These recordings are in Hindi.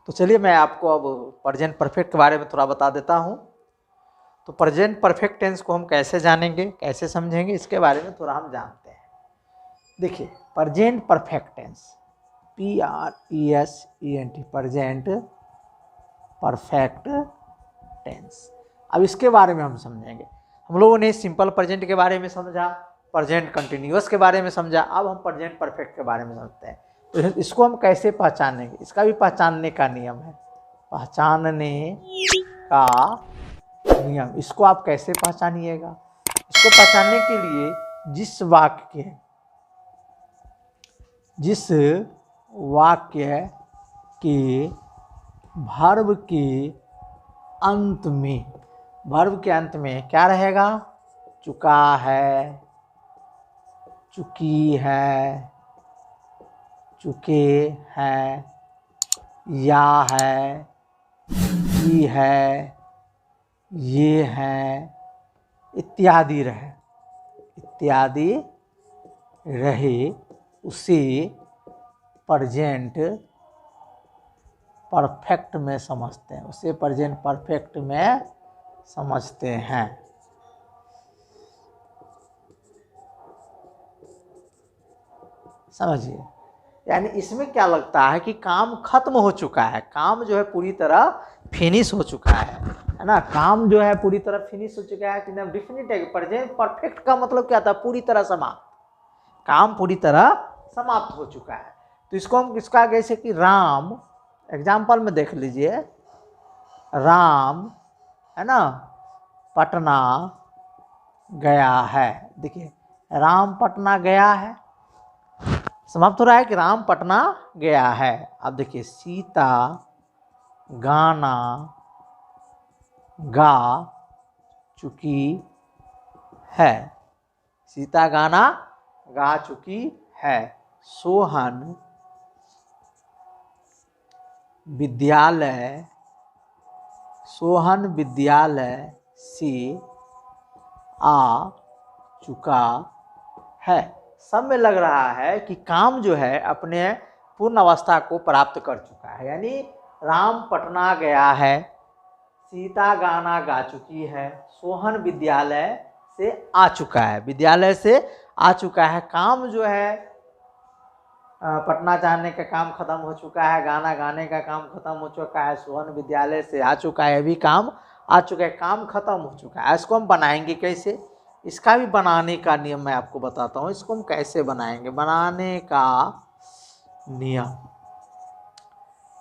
तो चलिए मैं आपको अब प्रेजेंट परफेक्ट के बारे में थोड़ा बता देता हूँ। तो प्रेजेंट परफेक्ट टेंस को हम कैसे जानेंगे, कैसे समझेंगे, इसके बारे में थोड़ा हम जानते हैं। देखिए present perfect tense, PRESENT, present perfect tense. अब इसके बारे में हम समझेंगे। हम लोगों ने सिंपल प्रेजेंट के बारे में समझा, प्रेजेंट कंटिन्यूअस के बारे में समझा, अब हम प्रेजेंट परफेक्ट के बारे में समझते हैं। तो इसको हम कैसे पहचानेंगे, इसका भी पहचानने का नियम है। पहचानने का नियम, इसको आप कैसे पहचानिएगा? इसको पहचानने के लिए जिस वाक्य के वर्ब के अंत में क्या रहेगा? चुका है, चुकी है, चुके हैं, या है, की है, ये है, इत्यादि रहे उसे प्रेजेंट परफेक्ट में समझते हैं, उसे प्रेजेंट परफेक्ट में समझते हैं। समझिए, यानी इसमें क्या लगता है कि काम खत्म हो चुका है, काम जो है पूरी तरह फिनिश हो चुका है ना? काम जो है पूरी तरह फिनिश हो चुका है कि ना, डिफिनिट है। प्रेजेंट परफेक्ट का मतलब क्या था? पूरी तरह समाप्त, काम पूरी तरह समाप्त हो चुका है। तो इसको हम किसका, जैसे कि राम, एग्जाम्पल में देख लीजिए, राम है ना पटना गया है। देखिए राम पटना गया है, समाप्त हो रहा है कि राम पटना गया है। अब देखिए सीता गाना गा चुकी है, सीता गाना गा चुकी है। सोहन विद्यालय से आ चुका है। सब में लग रहा है कि काम जो है अपने पूर्ण अवस्था को प्राप्त कर चुका है। यानी राम पटना गया है, सीता गाना गा चुकी है, सोहन विद्यालय से आ चुका है, काम जो है पटना जाने का काम खत्म हो चुका है, गाना गाने का काम खत्म हो चुका है, सोहन विद्यालय से आ चुका है, अभी काम आ चुका है, काम खत्म हो चुका है। इसको हम बनाएंगे कैसे? इसका भी बनाने का नियम मैं आपको बताता हूँ। इसको हम कैसे बनाएंगे, बनाने का नियम,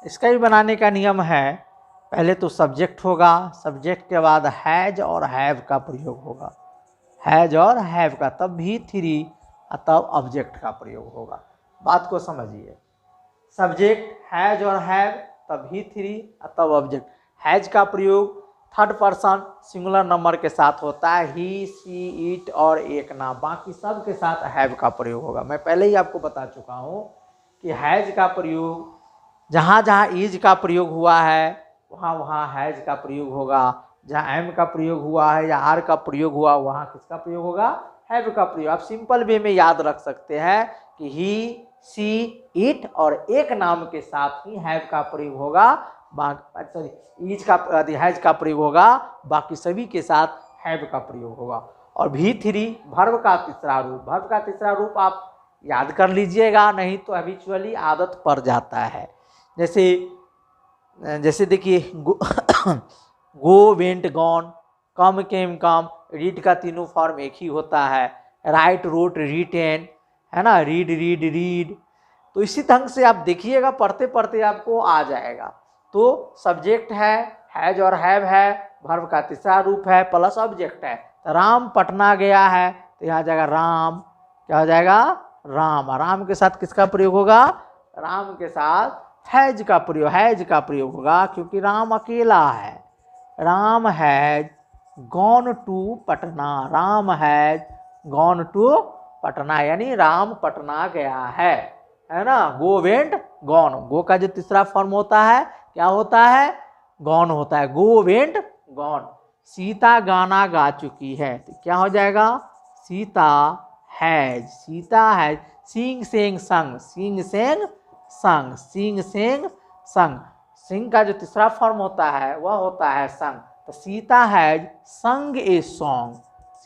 इसका भी बनाने का नियम है। पहले तो सब्जेक्ट होगा, सब्जेक्ट के बाद हैज और हैव का प्रयोग होगा, हैज और हैव का, तब भी थ्री, तब ऑब्जेक्ट का प्रयोग होगा। बात को समझिए, सब्जेक्ट हैज और हैव, तब ही थ्री, तब ऑब्जेक्ट। हैज का प्रयोग थर्ड पर्सन सिंगुलर नंबर के साथ होता है, ही, सी, इट और एक नाम, बाकी सब के साथ हैव का प्रयोग होगा। मैं पहले ही आपको बता चुका हूँ कि हैज का प्रयोग जहाँ जहाँ इज का प्रयोग हुआ है वहाँ वहाँ हैज का प्रयोग होगा, जहाँ एम का प्रयोग हुआ है या आर का प्रयोग हुआ वहाँ किसका प्रयोग होगा? हैव का प्रयोग। आप सिंपल वे में याद रख सकते हैं कि ही, सी, इट और एक नाम के साथ ही हैव का प्रयोग होगा, इज का हैज का प्रयोग होगा, बाकी सभी के साथ हैव का प्रयोग होगा। और भी थ्री वर्ब का तीसरा रूप आप याद कर लीजिएगा, नहीं तो हैबिचुअली आदत पड़ जाता है। जैसे देखिए गो, वेंट, गॉन, कम, केम, कम, रीड का तीनों फॉर्म एक ही होता है, राइट, रोट, रिटेन, है ना, रीड। तो इसी ढंग से आप देखिएगा, पढ़ते पढ़ते आपको आ जाएगा। तो सब्जेक्ट है, हैज और हैव है, वर्ब का तीसरा रूप है, प्लस ऑब्जेक्ट है। तो राम पटना गया है, तो यहाँ जाएगा राम, क्या हो जाएगा? राम। राम के साथ किसका प्रयोग होगा? राम के साथ हैज का प्रयोग होगा, क्योंकि राम अकेला है। Ram has gone to Patna, Ram has gone to Patna, यानी राम पटना गया है ना। गो, वेंट, गॉन, गो का जो तीसरा फॉर्म होता है क्या होता है? गॉन होता है, गो, वेंट, गॉन। सीता गाना गा चुकी है, तो क्या हो जाएगा? सीता हैज, सिंग, सेंग, संग, सिंग का जो तीसरा फॉर्म होता है वह होता है संग। तो सीता हैज संग ए सॉन्ग,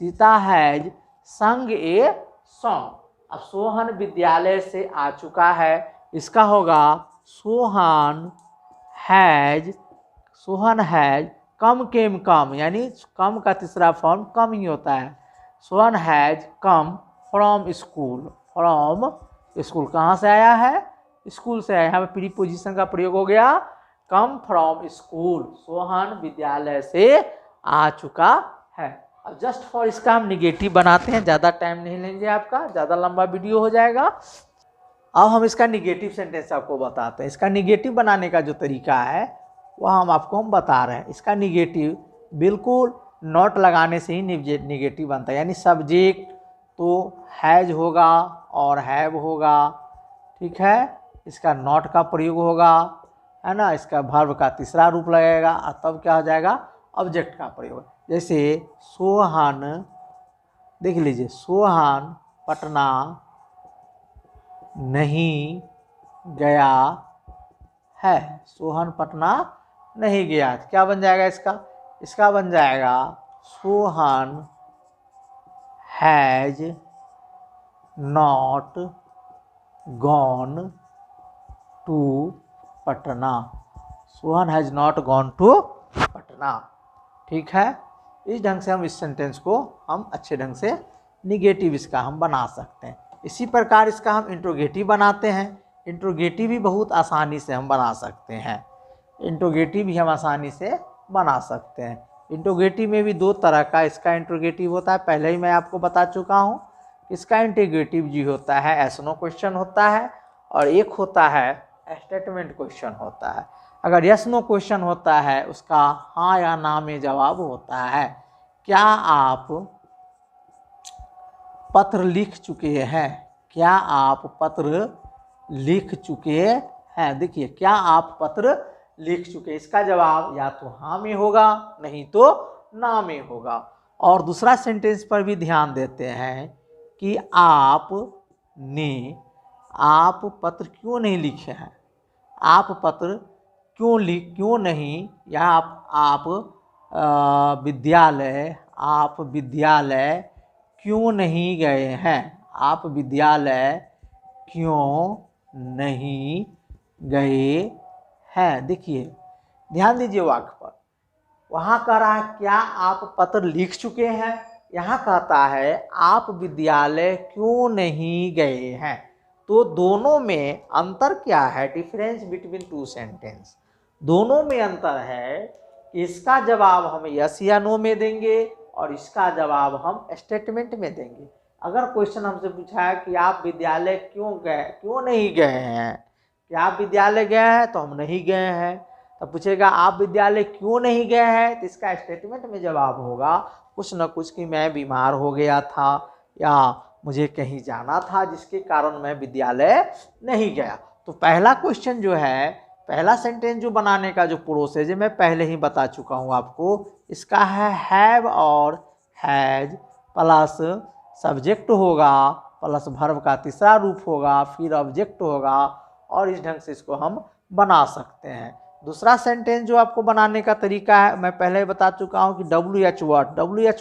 सीता हैज संग ए सॉन्ग। अब सोहन विद्यालय से आ चुका है, इसका होगा सोहन हैज कम केम कम, यानी कम का तीसरा फॉर्म कम ही होता है। Sohan has come from school, from school कहाँ से आया है, स्कूल से आया। यहाँ पे प्रीपोजिशन का प्रयोग हो गया, कम फ्रॉम स्कूल, सोहन विद्यालय से आ चुका है। अब जस्ट फॉर इसका हम निगेटिव बनाते हैं, ज़्यादा टाइम नहीं लेंगे आपका, ज़्यादा लंबा वीडियो हो जाएगा। अब हम इसका निगेटिव सेंटेंस आपको बताते हैं। इसका निगेटिव बनाने का जो तरीका है वह हम बता रहे हैं। इसका निगेटिव बिल्कुल नॉट लगाने से ही निगेटिव बनता है, यानी सब्जेक्ट तो हैज होगा और हैव होगा, ठीक है। इसका नॉट का प्रयोग होगा, है ना। इसका वर्ब का तीसरा रूप लगेगा और तब क्या हो जाएगा, ऑब्जेक्ट का प्रयोग। जैसे सोहन, देख लीजिए, सोहन पटना नहीं गया है, सोहन पटना नहीं गया। क्या बन जाएगा इसका, इसका बन जाएगा Sohan has not gone to Patna, Sohan has not gone to Patna, ठीक है। इस ढंग से हम इस सेंटेंस को हम अच्छे ढंग से निगेटिव इसका हम बना सकते हैं। इसी प्रकार इसका हम इंट्रोगेटिव बनाते हैं। इंट्रोगेटिव भी बहुत आसानी से हम बना सकते हैं, इंट्रोगेटिव भी हम आसानी से बना सकते हैं। इंट्रोगेटिव में भी दो तरह का इसका इंट्रोगेटिव होता है, पहले ही मैं आपको बता चुका हूँ। इसका इंट्रोगेटिव जी होता है एस नो क्वेश्चन होता है, और एक होता है स्टेटमेंट क्वेश्चन होता है। अगर यस नो क्वेश्चन होता है उसका हाँ या ना में जवाब होता है। क्या आप पत्र लिख चुके हैं, क्या आप पत्र लिख चुके हैं। देखिए, क्या आप पत्र लिख चुके, इसका जवाब या तो हाँ में होगा नहीं तो ना में होगा। और दूसरा सेंटेंस पर भी ध्यान देते हैं कि आप पत्र क्यों नहीं लिखे हैं, आप पत्र क्यों नहीं, या आप विद्यालय क्यों नहीं गए हैं, आप विद्यालय क्यों नहीं गए हैं। देखिए, ध्यान दीजिए वाक्य पर, वहाँ कह रहा है क्या आप पत्र लिख चुके हैं, यहाँ कहता है आप विद्यालय क्यों नहीं गए हैं। तो दोनों में अंतर क्या है, डिफरेंस बिटवीन टू सेंटेंस, दोनों में अंतर है। इसका जवाब हम यस या नो में देंगे और इसका जवाब हम स्टेटमेंट में देंगे। अगर क्वेश्चन हमसे पूछा है कि आप विद्यालय क्यों नहीं गए हैं, क्या आप विद्यालय गए हैं, तो हम नहीं गए हैं। तब पूछेगा आप विद्यालय क्यों नहीं गए हैं, तो इसका स्टेटमेंट में जवाब होगा कुछ न कुछ कि मैं बीमार हो गया था या मुझे कहीं जाना था जिसके कारण मैं विद्यालय नहीं गया। तो पहला क्वेश्चन जो है, पहला सेंटेंस जो बनाने का जो प्रोसेस है मैं पहले ही बता चुका हूँ आपको। इसका है हैव और हैज प्लस सब्जेक्ट होगा प्लस वर्ब का तीसरा रूप होगा, फिर ऑब्जेक्ट होगा, और इस ढंग से इसको हम बना सकते हैं। दूसरा सेंटेंस जो आपको बनाने का तरीका है मैं पहले ही बता चुका हूँ कि WH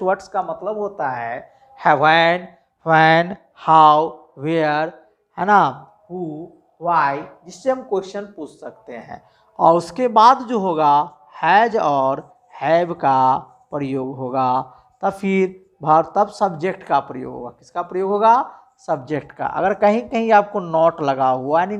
वर्ड्स का मतलब होता है व्हेन, हाउ, वेयर, है ना, हु, वाई, जिससे हम क्वेश्चन पूछ सकते हैं। और उसके बाद जो होगा हैज और हैव का प्रयोग होगा, तब सब्जेक्ट का प्रयोग होगा। किसका प्रयोग होगा, सब्जेक्ट का। अगर कहीं कहीं आपको नॉट लगा हुआ यानी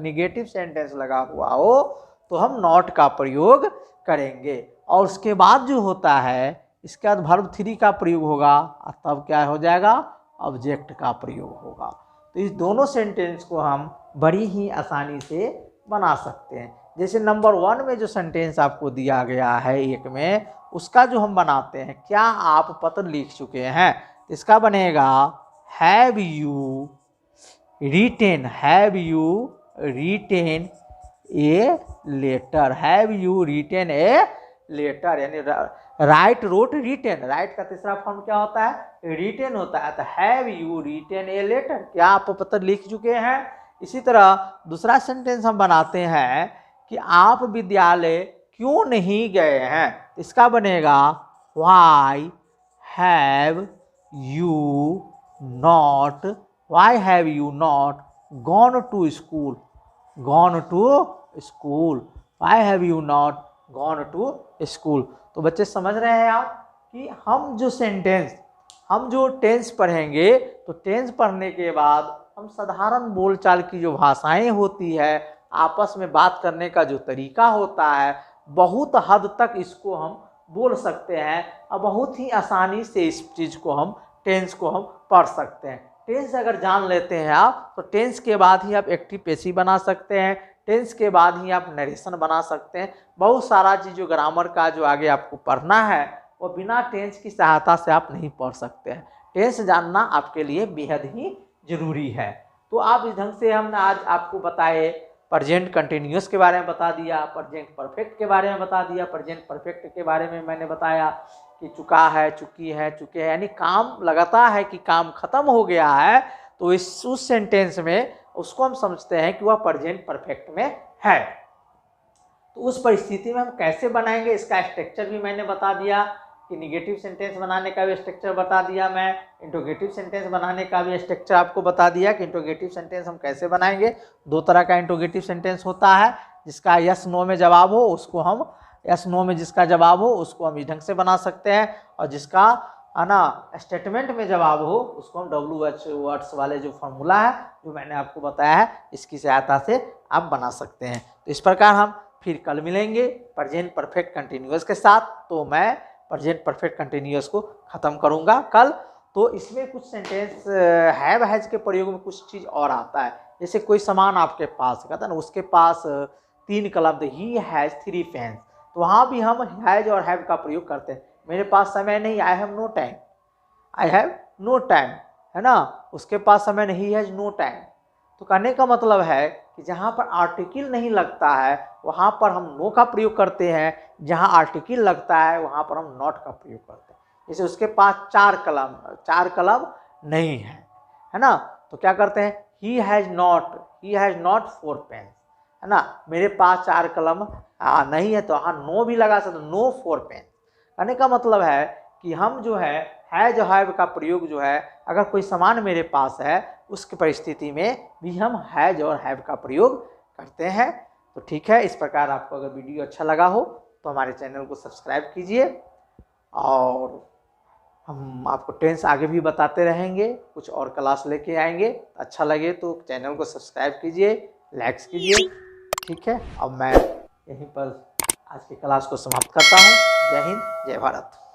निगेटिव सेंटेंस लगा हुआ हो तो हम नॉट का प्रयोग करेंगे। और उसके बाद जो होता है इसके बाद वर्ब 3 का प्रयोग होगा और तब क्या हो जाएगा, ऑब्जेक्ट का प्रयोग होगा। तो इस दोनों सेंटेंस को हम बड़ी ही आसानी से बना सकते हैं। जैसे नंबर 1 में जो सेंटेंस आपको दिया गया है एक में, उसका जो हम बनाते हैं क्या आप पत्र लिख चुके हैं, तो इसका बनेगा have you written a letter, have you written a letter, यानी राइट रोट रिटेन, राइट का तीसरा फॉर्म क्या होता है, रिटेन होता है। तो have you written a letter, क्या आप पत्र लिख चुके हैं। इसी तरह दूसरा सेंटेंस हम बनाते हैं कि आप विद्यालय क्यों नहीं गए हैं। इसका बनेगा why have you not, why have you not gone to school, gone to school, why have you not gone to school. तो बच्चे समझ रहे हैं आप कि हम जो टेंस पढ़ेंगे तो टेंस पढ़ने के बाद हम साधारण बोलचाल की जो भाषाएं होती है, आपस में बात करने का जो तरीका होता है, बहुत हद तक इसको हम बोल सकते हैं और बहुत ही आसानी से इस चीज़ को हम टेंस को हम पढ़ सकते हैं। टेंस अगर जान लेते हैं आप तो टेंस के बाद ही आप एक्टिव पैसिव बना सकते हैं, टेंस के बाद ही आप नरेशन बना सकते हैं। बहुत सारा चीज़ जो ग्रामर का जो आगे आपको पढ़ना है वो बिना टेंस की सहायता से आप नहीं पढ़ सकते हैं। टेंस जानना आपके लिए बेहद ही जरूरी है। तो आप इस ढंग से हमने आज आपको बताए, प्रेजेंट कंटिन्यूअस के बारे में बता दिया, प्रेजेंट परफेक्ट के बारे में बता दिया। प्रेजेंट परफेक्ट के बारे में मैंने बताया कि चुका है, चुकी है, चुके हैं, यानी काम लगाता है कि काम खत्म हो गया है, तो उस सेंटेंस में उसको हम समझते हैं कि वह प्रेजेंट परफेक्ट में है। तो उस परिस्थिति में हम कैसे बनाएंगे, इसका स्ट्रक्चर भी मैंने बता दिया कि निगेटिव सेंटेंस बनाने का भी स्ट्रक्चर बता दिया मैं, इंट्रोगेटिव सेंटेंस बनाने का भी स्ट्रक्चर आपको बता दिया कि इंट्रोगेटिव सेंटेंस हम कैसे बनाएंगे। दो तरह का इंट्रोगेटिव सेंटेंस होता है, जिसका यस नो में जवाब हो उसको हम यस नो में जिसका जवाब हो उसको हम इस ढंग से बना सकते हैं, और जिसका है ना स्टेटमेंट में जवाब हो उसको हम WH वर्ड्स वाले जो फॉर्मूला है जो मैंने आपको बताया है इसकी सहायता से आप बना सकते हैं। तो इस प्रकार हम फिर कल मिलेंगे प्रेजेंट परफेक्ट कंटिन्यूअस के साथ। तो मैं प्रेजेंट परफेक्ट कंटिन्यूअस को ख़त्म करूँगा कल। तो इसमें कुछ सेंटेंस हैव हैज के प्रयोग में कुछ चीज़ और आता है, जैसे कोई सामान आपके पास कहता है ना, उसके पास 3 कलम थे, ही हैज़ 3 पेन्स, तो वहाँ भी हम हैज और हैव का प्रयोग करते हैं। मेरे पास समय नहीं, I have no time, I have no time, है ना, उसके पास समय नहीं, हैज नो टाइम। तो कहने का मतलब है कि जहाँ पर आर्टिकल नहीं लगता है वहाँ पर हम नो का प्रयोग करते हैं, जहाँ आर्टिकल लगता है वहाँ पर हम नॉट का प्रयोग करते हैं। जैसे उसके पास 4 कलम नहीं है ना, तो क्या करते हैं, ही हैज़ नॉट 4 पेन, है ना, मेरे पास 4 कलम नहीं है, तो हाँ नो भी लगा सकते, नो 4 पेन। कहने का मतलब है कि हम जो है हैज हैव का प्रयोग जो है, अगर कोई सामान मेरे पास है उसकी परिस्थिति में भी हम हैज और हैव का प्रयोग करते हैं। तो ठीक है, इस प्रकार आपको अगर वीडियो अच्छा लगा हो तो हमारे चैनल को सब्सक्राइब कीजिए, और हम आपको टेंस आगे भी बताते रहेंगे, कुछ और क्लास लेके आएंगे। अच्छा लगे तो चैनल को सब्सक्राइब कीजिए, लाइक्स कीजिए। ठीक है, अब मैं यहीं पर आज की क्लास को समाप्त करता हूँ। जय हिंद, जय भारत।